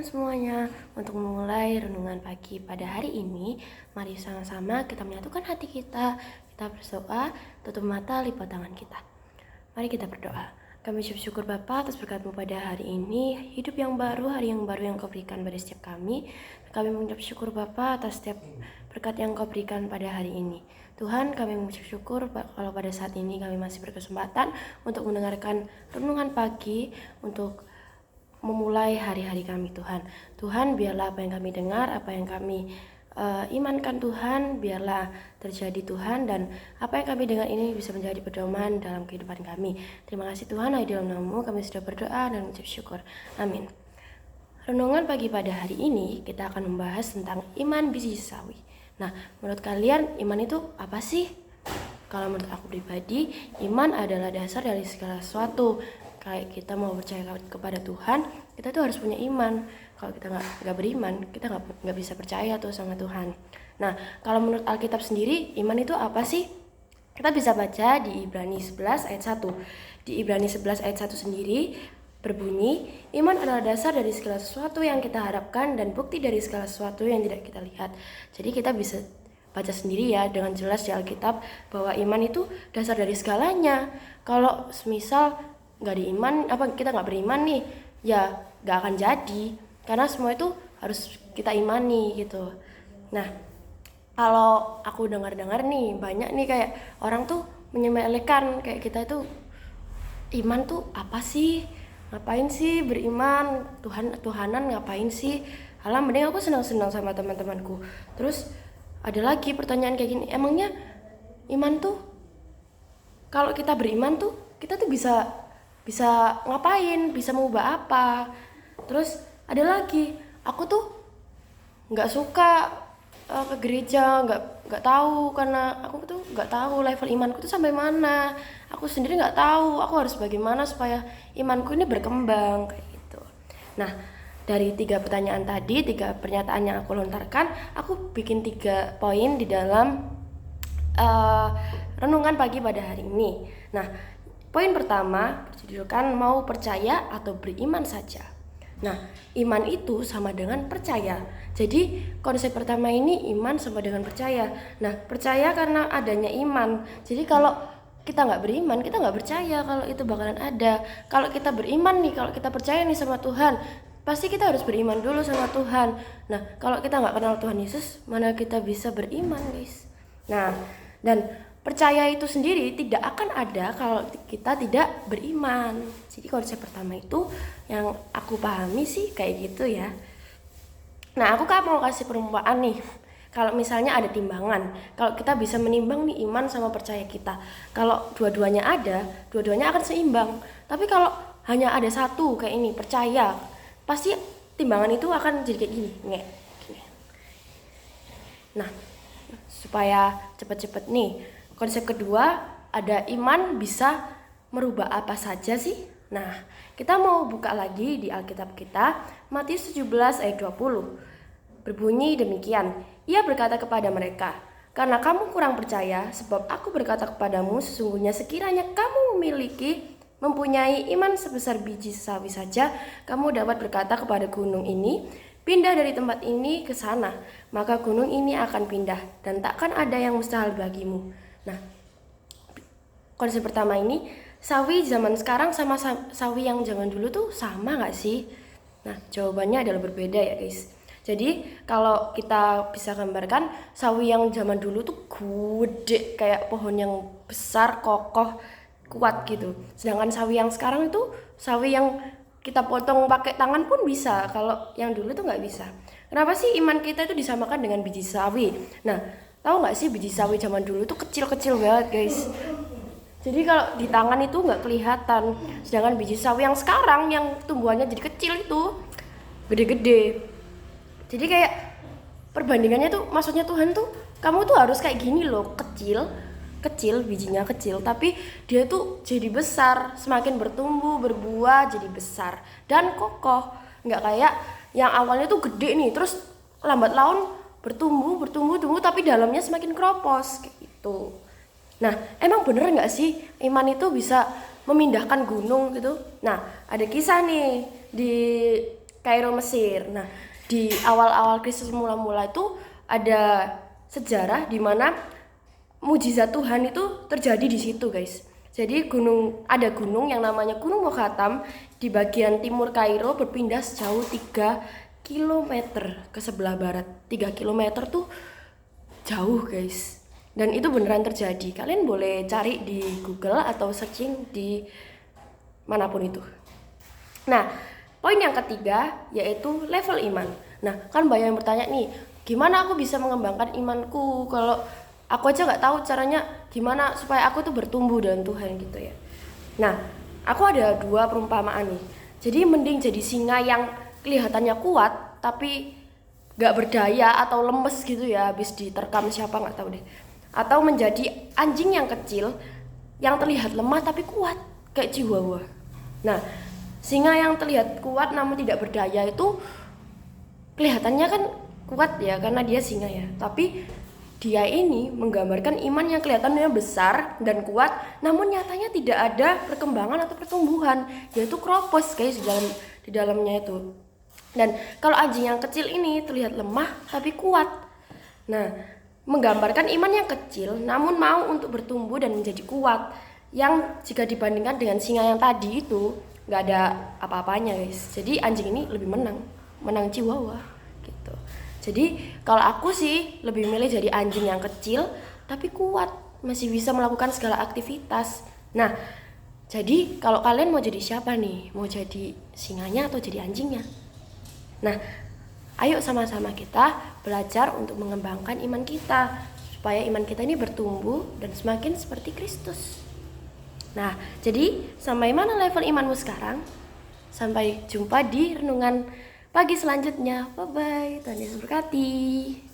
teman-teman semuanya. Untuk memulai renungan pagi pada hari ini, mari sama-sama kita menyatukan hati kita. Kita berdoa, tutup mata, lipat tangan kita. Mari kita berdoa. Kami syukur Bapa atas berkat-Mu pada hari ini, hidup yang baru, hari yang baru yang Kau berikan pada setiap kami. Kami mengucap syukur Bapa atas setiap berkat yang Kau berikan pada hari ini. Tuhan, kami mengucap syukur kalau pada saat ini kami masih berkesempatan untuk mendengarkan renungan pagi, untuk memulai hari-hari kami Tuhan. Tuhan, biarlah apa yang kami dengar, apa yang kami imankan Tuhan, biarlah terjadi Tuhan, dan apa yang kami dengar ini bisa menjadi pedoman dalam kehidupan kami. Terima kasih Tuhan, di dalam nama-Mu kami sudah berdoa dan mengucap syukur. Amin. Renungan pagi pada hari ini kita akan membahas tentang iman biji sawi. Nah, menurut kalian iman itu apa sih? Kalau menurut aku pribadi, iman adalah dasar dari segala sesuatu. Kayak kita mau percaya kepada Tuhan, kita tuh harus punya iman. Kalau kita nggak beriman, kita nggak bisa percaya tuh sama Tuhan. Nah, kalau menurut Alkitab sendiri, iman itu apa sih? Kita bisa baca di Ibrani 11 ayat 1. Di Ibrani 11 ayat 1 sendiri berbunyi, iman adalah dasar dari segala sesuatu yang kita harapkan dan bukti dari segala sesuatu yang tidak kita lihat. Jadi kita bisa baca sendiri ya dengan jelas di Alkitab bahwa iman itu dasar dari segalanya. Kalau semisal kita nggak beriman nih, ya nggak akan jadi, karena semua itu harus kita imani gitu. Nah, kalau aku dengar-dengar nih banyak nih kayak orang tuh menyepelekan kayak kita itu iman tuh apa sih, ngapain sih beriman, Tuhanan ngapain sih, alah mending aku senang-senang sama teman-temanku. Terus ada lagi pertanyaan kayak gini, emangnya iman tuh kalau kita beriman tuh kita tuh bisa ngapain, bisa mengubah apa? Terus ada lagi, aku tuh nggak suka ke gereja, nggak tahu, karena aku tuh nggak tahu level imanku tuh sampai mana. Aku sendiri nggak tahu, aku harus bagaimana supaya imanku ini berkembang kayak gitu. Nah, dari 3 pertanyaan tadi, 3 pernyataan yang aku lontarkan, aku bikin 3 poin di dalam renungan pagi pada hari ini. Nah, poin pertama berjudulkan mau percaya atau beriman saja. Nah, iman itu sama dengan percaya. Jadi konsep pertama ini iman sama dengan percaya. Nah, percaya karena adanya iman. Jadi kalau kita nggak beriman, kita nggak percaya kalau itu bakalan ada. Kalau kita beriman nih, kalau kita percaya nih sama Tuhan, pasti kita harus beriman dulu sama Tuhan. Nah, kalau kita nggak kenal Tuhan Yesus, mana kita bisa beriman, guys? Nah, dan percaya itu sendiri tidak akan ada kalau kita tidak beriman. Jadi konsep pertama itu yang aku pahami sih kayak gitu ya. Nah, aku mau kasih perumpamaan nih. Kalau misalnya ada timbangan, kalau kita bisa menimbang nih iman sama percaya kita, kalau dua-duanya ada, dua-duanya akan seimbang. Tapi kalau hanya ada satu kayak ini, percaya, pasti timbangan itu akan jadi kayak gini. Nah, supaya cepet-cepet nih, konsep kedua, ada iman bisa merubah apa saja sih? Nah, kita mau buka lagi di Alkitab kita, Matius 17 ayat 20. Berbunyi demikian, ia berkata kepada mereka, karena kamu kurang percaya, sebab aku berkata kepadamu, sesungguhnya sekiranya kamu mempunyai iman sebesar biji sawi saja, kamu dapat berkata kepada gunung ini, pindah dari tempat ini ke sana, maka gunung ini akan pindah, dan takkan ada yang mustahil bagimu. Nah, konsep pertama ini, sawi zaman sekarang sama sawi yang zaman dulu tuh sama gak sih? Nah, jawabannya adalah berbeda ya guys. Jadi kalau kita bisa gambarkan, sawi yang zaman dulu tuh gede, kayak pohon yang besar, kokoh, kuat gitu. Sedangkan sawi yang sekarang itu sawi yang kita potong pakai tangan pun bisa, kalau yang dulu tuh gak bisa. Kenapa sih iman kita itu disamakan dengan biji sawi? Nah, tahu gak sih biji sawi zaman dulu tuh kecil-kecil banget guys. Jadi kalau di tangan itu nggak kelihatan. Sedangkan biji sawi yang sekarang yang tumbuhannya jadi kecil itu gede-gede. Jadi kayak perbandingannya tuh, maksudnya Tuhan tuh kamu tuh harus kayak gini loh, kecil bijinya kecil, tapi dia tuh jadi besar, semakin bertumbuh berbuah jadi besar dan kokoh. Nggak kayak yang awalnya tuh gede nih, terus lambat laun bertumbuh tapi dalamnya semakin keropos kayak gitu. Nah, emang bener nggak sih iman itu bisa memindahkan gunung gitu? Nah, ada kisah nih di Kairo Mesir. Nah, di awal-awal Kristus mula-mula itu ada sejarah di mana mujizat Tuhan itu terjadi di situ, guys. Jadi ada gunung yang namanya Gunung Mokhatam di bagian timur Kairo berpindah sejauh 3 kilometer ke sebelah barat. 3 kilometer tuh jauh, guys. Dan itu beneran terjadi. Kalian boleh cari di Google atau searching di manapun itu. Nah, poin yang ketiga yaitu level iman. Nah, kan banyak yang bertanya nih, gimana aku bisa mengembangkan imanku kalau aku aja nggak tahu caranya gimana supaya aku tuh bertumbuh dalam Tuhan gitu ya. Nah, aku ada 2 perumpamaan nih. Jadi mending jadi singa yang kelihatannya kuat tapi nggak berdaya atau lemes gitu ya, habis diterkam siapa nggak tahu deh. Atau menjadi anjing yang kecil yang terlihat lemah tapi kuat kayak Chihuahua. Nah, singa yang terlihat kuat namun tidak berdaya itu kelihatannya kan kuat ya karena dia singa ya, tapi dia ini menggambarkan iman yang kelihatannya besar dan kuat namun nyatanya tidak ada perkembangan atau pertumbuhan, yaitu kropos guys di dalamnya itu. Dan kalau anjing yang kecil ini terlihat lemah tapi kuat. Nah, menggambarkan iman yang kecil namun mau untuk bertumbuh dan menjadi kuat, yang jika dibandingkan dengan singa yang tadi itu nggak ada apa-apanya guys. Jadi anjing ini lebih menang Chihuahua gitu. Jadi kalau aku sih lebih milih jadi anjing yang kecil tapi kuat, masih bisa melakukan segala aktivitas. Nah, jadi kalau kalian mau jadi siapa nih? Mau jadi singanya atau jadi anjingnya? Nah, ayo sama-sama kita belajar untuk mengembangkan iman kita supaya iman kita ini bertumbuh dan semakin seperti Kristus. Nah, jadi sampai mana level imanmu sekarang? Sampai jumpa di renungan pagi selanjutnya. Bye-bye. Tuhan Yesus berkati.